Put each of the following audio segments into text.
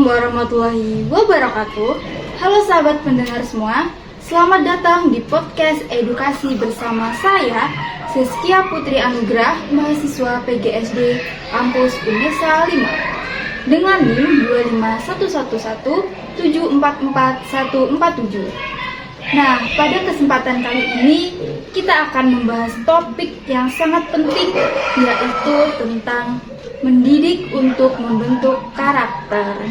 Assalamualaikum warahmatullahi wabarakatuh. Halo sahabat pendengar semua, selamat datang di podcast edukasi bersama saya, Siskia Putri Anugrah, mahasiswa PGSD Kampus Unesa 5 dengan NIM 25111744147. Nah, pada kesempatan kali ini kita akan membahas topik yang sangat penting, yaitu tentang mendidik untuk membentuk karakter.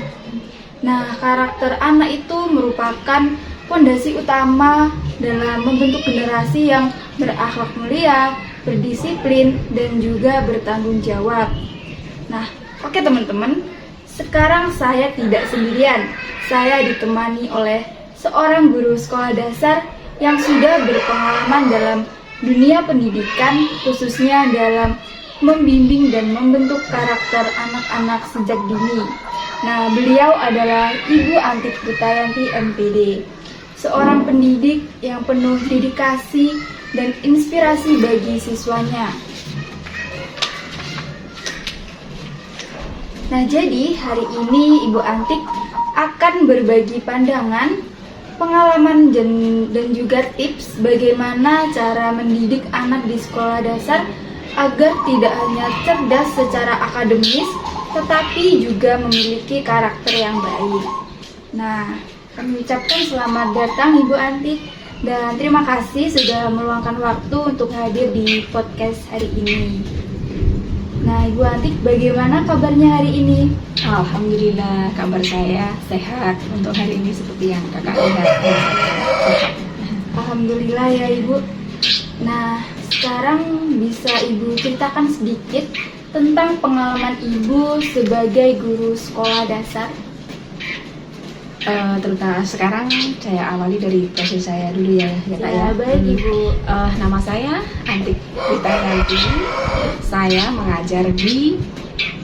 Nah, karakter anak itu merupakan fondasi utama dalam membentuk generasi yang berakhlak mulia, berdisiplin, dan juga bertanggung jawab. Nah, oke teman-teman, sekarang saya tidak sendirian. Saya ditemani oleh seorang guru sekolah dasar yang sudah berpengalaman dalam dunia pendidikan, khususnya dalam membimbing dan membentuk karakter anak-anak sejak dini. Nah, beliau adalah Ibu Antik Kritayanti MPD, seorang pendidik yang penuh dedikasi dan inspirasi bagi siswanya. Nah, jadi hari ini Ibu Antik akan berbagi pandangan, pengalaman dan juga tips bagaimana cara mendidik anak di sekolah dasar agar tidak hanya cerdas secara akademis, tetapi juga memiliki karakter yang baik. Nah, kami ucapkan selamat datang Ibu Antik, dan terima kasih sudah meluangkan waktu untuk hadir di podcast hari ini. Nah, Ibu Antik, bagaimana kabarnya hari ini? Alhamdulillah, kabar saya sehat untuk hari ini seperti yang kakak lihat. Alhamdulillah ya Ibu. Nah, sekarang bisa Ibu ceritakan sedikit tentang pengalaman Ibu sebagai guru sekolah dasar? Terutama sekarang saya awali dari proses saya dulu ya Kak ya. Baik Ibu. Nama saya Antik Kritayanti. Saya mengajar di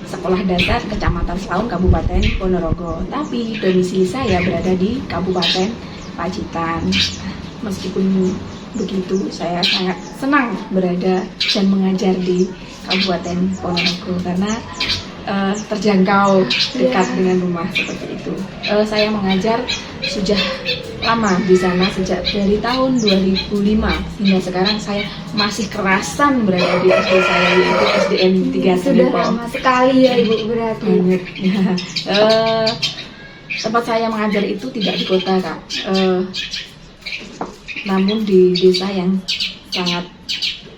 Sekolah Dasar Kecamatan Slaun, Kabupaten Ponorogo. Tapi domisili saya berada di Kabupaten Pacitan. Meskipun begitu, saya sangat senang berada dan mengajar di Kabupaten Ponorogo karena terjangkau dekat dengan rumah seperti itu. Saya mengajar sudah lama di sana, sejak dari tahun 2005 hingga sekarang saya masih kerasan berada di SD saya, yaitu SDN 3 Sudah lama sekali ya Ibu berarti. Banget. Tempat saya mengajar itu tidak di kota Kak, namun di desa yang sangat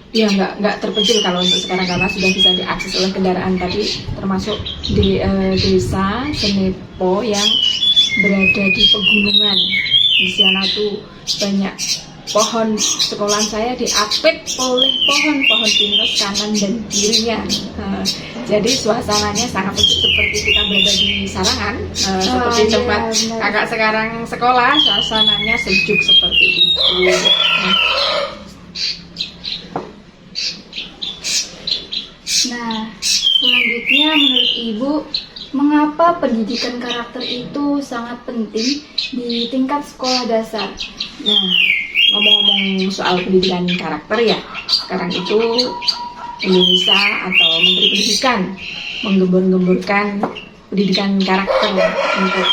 nggak terpencil kalau untuk sekarang karena sudah bisa diakses oleh kendaraan, tapi termasuk di desa Senepo yang berada di pegunungan. Di sana tuh banyak pohon. Sekolah saya diapit oleh pohon-pohon pinus kanan dan kirinya. Jadi suasananya sangat seperti kita berada di Sarangan, seperti tempat kakak sekarang sekolah, suasananya sejuk seperti itu. Nah, selanjutnya menurut Ibu, mengapa pendidikan karakter itu sangat penting di tingkat sekolah dasar? Nah, ngomong-ngomong soal pendidikan karakter ya, sekarang itu Indonesia atau Menteri Pendidikan menggembur-gemburkan pendidikan karakter untuk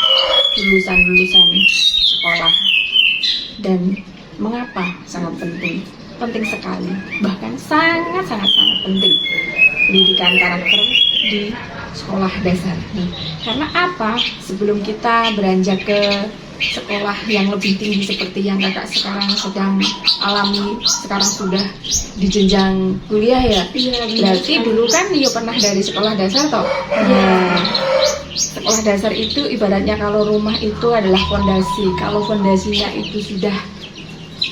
lulusan-lulusan sekolah. Dan mengapa sangat penting? Penting sekali, bahkan sangat penting pendidikan karakter di sekolah dasar. Karena apa? Sebelum kita beranjak ke sekolah yang lebih tinggi seperti yang kakak sekarang sedang alami, sekarang sudah di jenjang kuliah ya. Berarti dulu kan dia pernah dari sekolah dasar toh. Sekolah dasar itu ibaratnya kalau rumah itu adalah fondasi. Kalau fondasinya itu sudah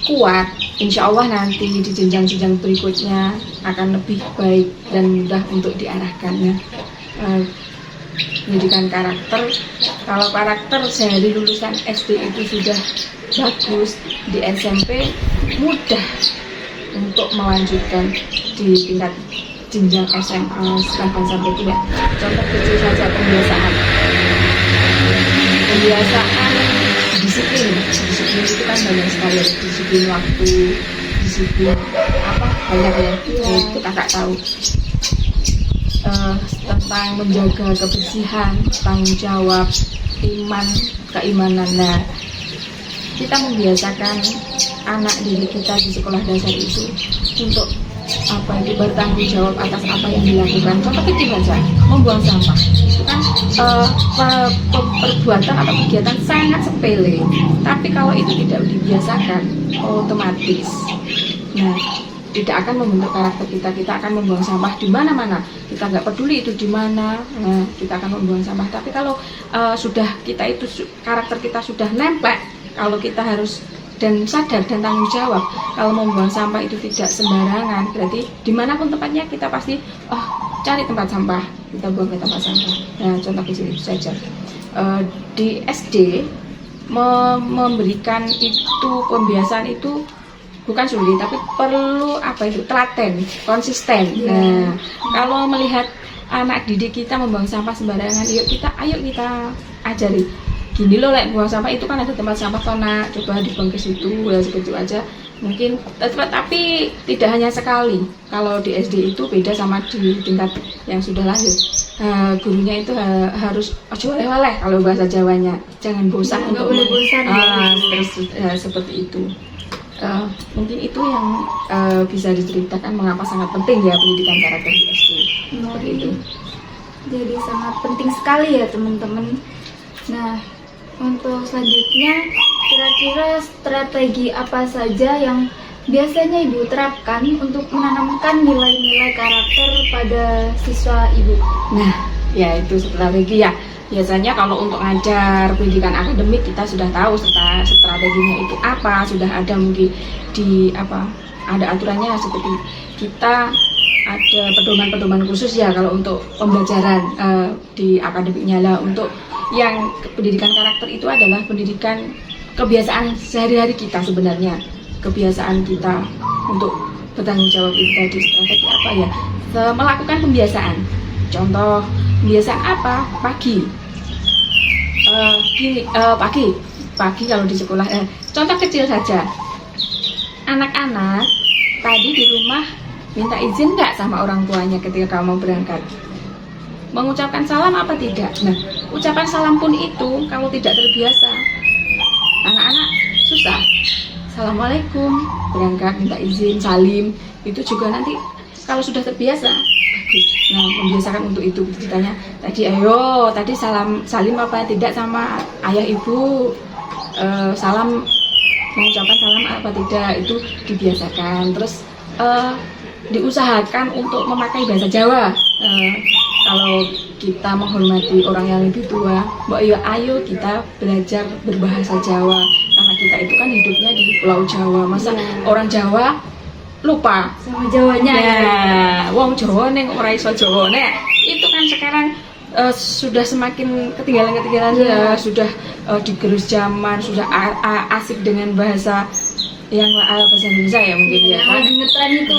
kuat, insya Allah nanti di jenjang-jenjang berikutnya akan lebih baik dan mudah untuk diarahkannya. Pendidikan karakter, kalau karakter dari lulusan SD itu sudah bagus, di SMP mudah untuk melanjutkan di tingkat jenjang SMA 8 sampai 2. Contoh kecil saja, pembiasaan disiplin itu kan banyak sekali, disiplin waktu, disiplin banyak ya, itu kakak tahu. tentang menjaga kebersihan, tanggung jawab, iman, keimanan. Nah, kita membiasakan anak didik kita di sekolah dasar itu untuk bertanggung jawab atas apa yang dilakukan. Contoh kecil saja, membuang sampah itu kan perbuatan atau kegiatan sangat sepele, tapi kalau itu tidak dibiasakan, otomatis tidak akan membentuk karakter kita. Kita akan membuang sampah di mana-mana, kita nggak peduli itu di mana, kita akan membuang sampah. Tapi kalau karakter kita sudah nempel, kalau kita harus dan sadar dan tanggung jawab kalau membuang sampah itu tidak sembarangan, berarti dimanapun tempatnya kita pasti cari tempat sampah, kita buang ke tempat sampah. Nah, contoh kecil itu saja. Di SD memberikan itu pembiasaan itu bukan sulit, tapi perlu telaten, konsisten. Nah, kalau melihat anak didik kita membuang sampah sembarangan, ayo kita ajari. Gini loh, buang sampah itu kan ada tempat sampah tonak, coba dibuang ke situ, ya seperti itu aja. Mungkin, tapi tidak hanya sekali. Kalau di SD itu beda sama di tingkat yang sudah lanjut. Gurunya itu harus ojo oleh-oleh kalau bahasa Jawanya, jangan bosan untuk boleh bosan. Terus seperti itu. Mungkin itu yang bisa diceritakan mengapa sangat penting ya pendidikan karakter di SD. Seperti itu. Jadi sangat penting sekali ya teman-teman. Nah, untuk selanjutnya, kira-kira strategi apa saja yang biasanya Ibu terapkan untuk menanamkan nilai-nilai karakter pada siswa Ibu? Nah, ya itu strategi ya. Biasanya kalau untuk ngajar pendidikan akademik kita sudah tahu strateginya itu apa, sudah ada mungkin ada aturannya, seperti kita ada pedoman-pedoman khusus ya kalau untuk pembelajaran di akademiknya lah. Untuk yang pendidikan karakter itu adalah pendidikan kebiasaan sehari-hari kita sebenarnya, kebiasaan kita untuk bertanggung jawab itu tadi. Strategi apa ya? Melakukan pembiasaan. Contoh pembiasaan apa? Pagi kalau di sekolah. Contoh kecil saja, anak-anak tadi di rumah minta izin nggak sama orang tuanya ketika kamu berangkat? Mengucapkan salam apa tidak? Nah, ucapan salam pun itu kalau tidak terbiasa, anak-anak susah. Assalamualaikum, berangkat minta izin, salim, itu juga nanti kalau sudah terbiasa bagus. Nah, membiasakan untuk itu. Ditanya tadi, tadi salim apa tidak sama ayah ibu, mengucapkan salam apa tidak, itu dibiasakan. Terus diusahakan untuk memakai bahasa Jawa. Kalau kita menghormati orang yang lebih tua, ayo kita belajar berbahasa Jawa, karena kita itu kan hidupnya di Pulau Jawa. Masa orang Jawa lupa sama Jawanya? Wong Jawa neng ora iso Jawa. Nah, itu kan sekarang sudah semakin ketinggalan ya, sudah digerus zaman, sudah asik dengan bahasa yang bahasa Indonesia ya mungkin ya kan. Lagi ngetren itu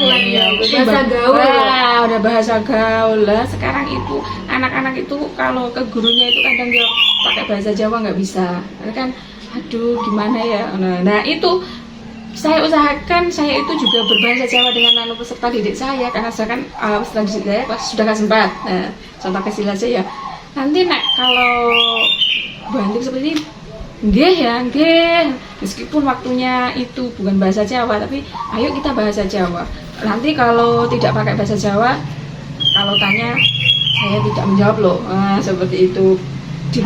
bahasa gaul. Udah bahasa gaul lah. Sekarang itu anak-anak itu kalau ke gurunya itu kadang dia pakai bahasa Jawa nggak bisa. Kan aduh gimana ya. Nah, itu saya usahakan saya itu juga berbahasa Jawa dengan peserta didik saya, karena saya kan peserta didik saya sudah kan sempat. Nah, contoh kecil aja ya. Nanti kalau bantu seperti ini, nggih. Meskipun waktunya itu bukan bahasa Jawa, tapi ayo kita bahasa Jawa. Nanti kalau tidak pakai bahasa Jawa, kalau tanya saya tidak menjawab loh. Seperti itu di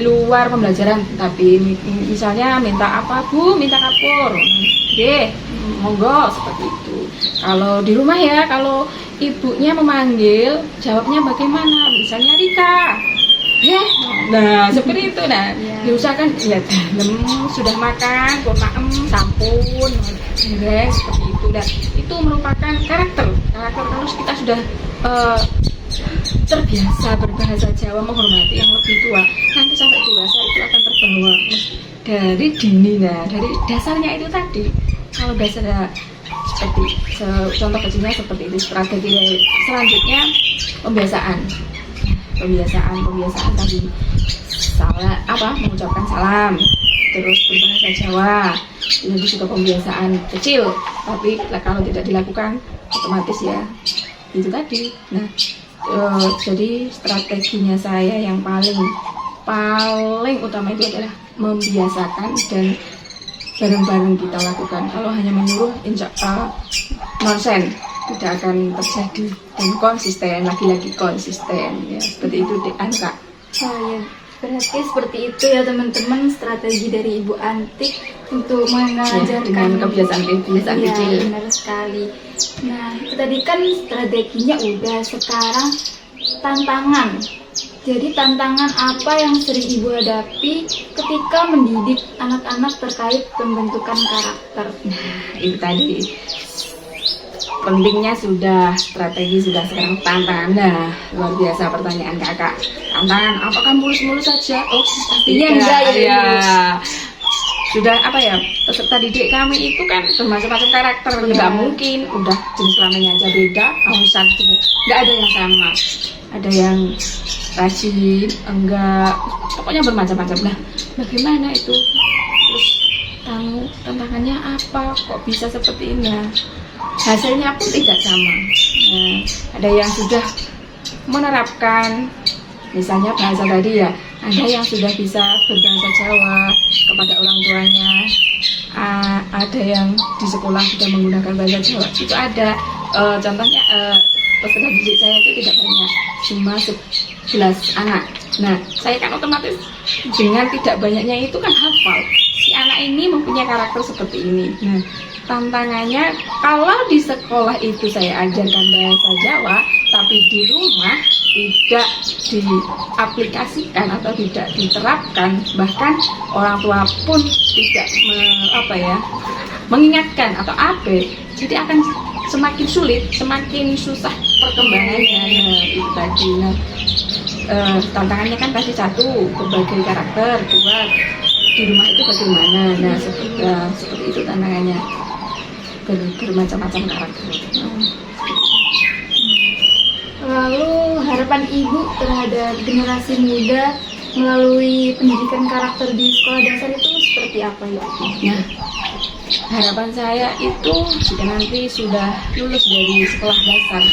luar pembelajaran. Tapi misalnya minta apa Bu? Minta kapur. Nggih, monggo, seperti itu. Kalau di rumah ya, kalau ibunya memanggil, jawabnya bagaimana? Misalnya Rika. Nah seperti itu. Nah, diusahakan ya sudah makan, sampun, seperti itu. Dan itu merupakan karakter kalau kita sudah terbiasa berbahasa Jawa, menghormati yang lebih tua, nanti sampai dewasa itu akan terbawa dari dini. Nah, dari dasarnya itu tadi. Kalau dasarnya seperti contoh kecilnya seperti itu. Strategi selanjutnya pembiasaan tadi, mengucapkan salam, terus berbahasa Jawa. Ini juga pembiasaan kecil, tapi kalau tidak dilakukan otomatis ya itu tadi. Nah, Jadi strateginya saya yang paling utama itu adalah membiasakan dan bareng-bareng kita lakukan. Kalau hanya menyuruh, insya Allah nonsen, tidak akan terjadi. Dan konsisten, lagi-lagi konsisten ya, seperti itu deh Kak. Oh ya, berarti seperti itu ya teman-teman, strategi dari Ibu Antik untuk mengajarkan dengan kebiasaan ya, kecil. benar sekali. Nah, itu tadi kan strateginya udah, sekarang tantangan. Jadi tantangan apa yang sering Ibu hadapi ketika mendidik anak-anak terkait pembentukan karakter? Itu tadi pentingnya sudah, strategi sudah, sekarang tantangan. Nah, luar biasa pertanyaan Kakak. Tantangan apakah mulus-mulus saja? Oh, pastinya enggak ya. Sudah apa ya, peserta didik kami itu kan bermacam-macam karakter, nggak mungkin udah jenis kelaminnya aja beda, nggak ada yang sama. Ada yang rajin, enggak, pokoknya bermacam-macam. Nah, bagaimana itu? Terus tantangannya apa? Kok bisa seperti ini? Nah, hasilnya pun tidak sama. Nah, ada yang sudah menerapkan, misalnya bahasa tadi ya, ada yang sudah bisa berbahasa Jawa kepada orang tuanya, ada yang di sekolah sudah menggunakan bahasa Jawa. Itu ada contohnya, peserta didik saya itu tidak banyak, cuma 11 anak. Nah, saya kan otomatis dengan tidak banyaknya itu kan hafal, si anak ini mempunyai karakter seperti ini. Nah, tantangannya kalau di sekolah itu saya ajarkan bahasa Jawa, tapi di rumah tidak diaplikasikan atau tidak diterapkan, bahkan orang tua pun tidak mengingatkan atau jadi akan semakin sulit, semakin susah perkembangannya. Nah, itu tadi. Nah, tantangannya kan pasti satu, berbagai karakter, dua, di rumah itu bagaimana. Nah, seperti itu tantangannya, bermacam-macam karakter. Lalu harapan Ibu terhadap generasi muda melalui pendidikan karakter di sekolah dasar itu seperti apa ya? Nah, harapan saya itu jika nanti sudah lulus dari sekolah dasar,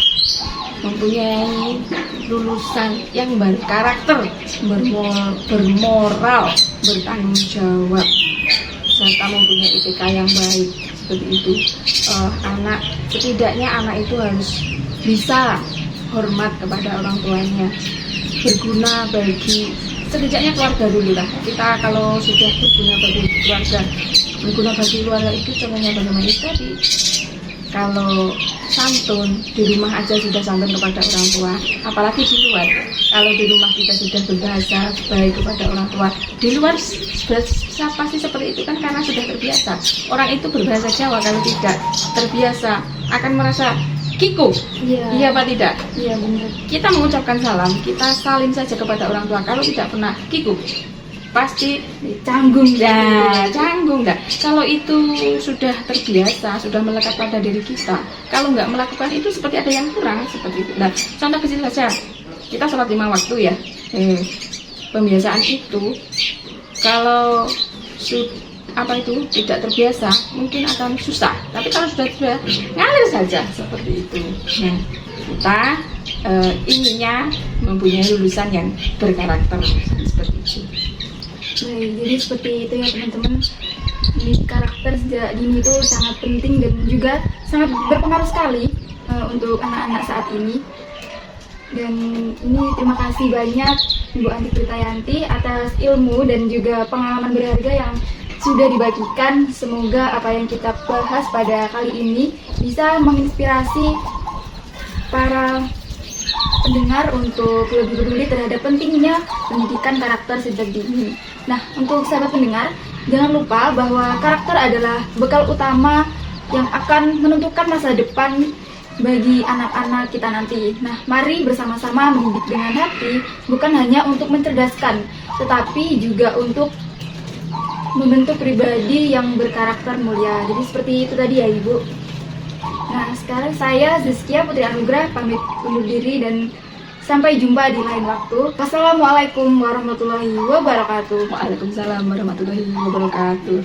mempunyai lulusan yang berkarakter, bermoral, bertanggung jawab, serta mempunyai IPK yang baik, seperti itu. Setidaknya anak itu harus bisa hormat kepada orang tuanya, berguna bagi setidaknya keluarga dulu lah. Kita kalau sudah berguna bagi keluarga itu contohnya bagaimana tadi. Kalau santun di rumah aja sudah santun kepada orang tua, apalagi di luar. Kalau di rumah kita sudah berbahasa baik kepada orang tua, di luar pasti seperti itu kan, karena sudah terbiasa. Orang itu berbahasa Jawa kalau tidak terbiasa akan merasa kikuk. Iya apa tidak? Iya benar. Kita mengucapkan salam, kita salim saja kepada orang tua. Kalau tidak pernah kikuk, pasti canggung. Canggung dah. Kalau itu sudah terbiasa, sudah melekat pada diri kita, kalau nggak melakukan itu seperti ada yang kurang, seperti itu. Nah, contoh kecil saja, kita sholat 5 waktu ya. Pembiasaan itu kalau tidak terbiasa mungkin akan susah, tapi kalau sudah ngalir saja seperti itu. Nah, kita inginnya mempunyai lulusan yang berkarakter seperti itu. Baik, jadi seperti itu ya teman-teman. Di karakter sejak dini itu sangat penting dan juga sangat berpengaruh sekali untuk anak-anak saat ini. Dan ini terima kasih banyak Ibu Antik Pritayanti atas ilmu dan juga pengalaman berharga yang sudah dibagikan. Semoga apa yang kita bahas pada kali ini bisa menginspirasi para pendengar untuk lebih peduli terhadap pentingnya pendidikan karakter sejak dini. Nah, untuk sahabat pendengar, jangan lupa bahwa karakter adalah bekal utama yang akan menentukan masa depan bagi anak-anak kita nanti. Nah, mari bersama-sama mendidik dengan hati, bukan hanya untuk mencerdaskan, tetapi juga untuk membentuk pribadi yang berkarakter mulia. Jadi seperti itu tadi ya Ibu. Nah, sekarang saya Zizkia Putri Anugrah pamit undur diri dan sampai jumpa di lain waktu. Wassalamualaikum warahmatullahi wabarakatuh. Waalaikumsalam warahmatullahi wabarakatuh.